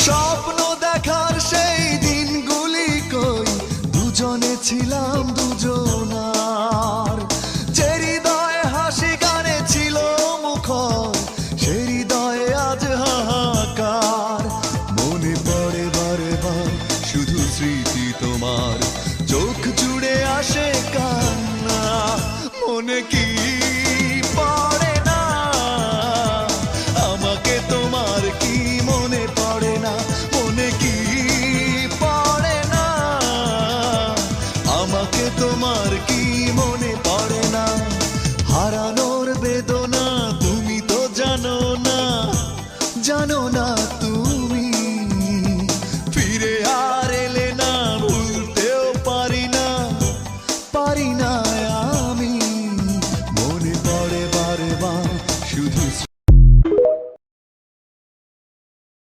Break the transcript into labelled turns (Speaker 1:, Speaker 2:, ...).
Speaker 1: স্বপ্ন দেখার সেই দিনগুলি কই, দুজনে ছিলাম দুজনার। যে হৃদয়ে হাসি গানে ছিল মুখর, সে হৃদয়ে আজ হাহাকার। মনে পড়ে বারে বার শুধু স্মৃতি তোমার, চোখ জুড়ে আসে কান্না। মনে কি পড়ে না আমাকে তোমার, কি মনে পড়ে না? মনে কি পড়ে না আমাকে তোমার, কি মনে পড়ে না? হারানোর বেদনা তুমি তো জানো না, জানো না তুমি।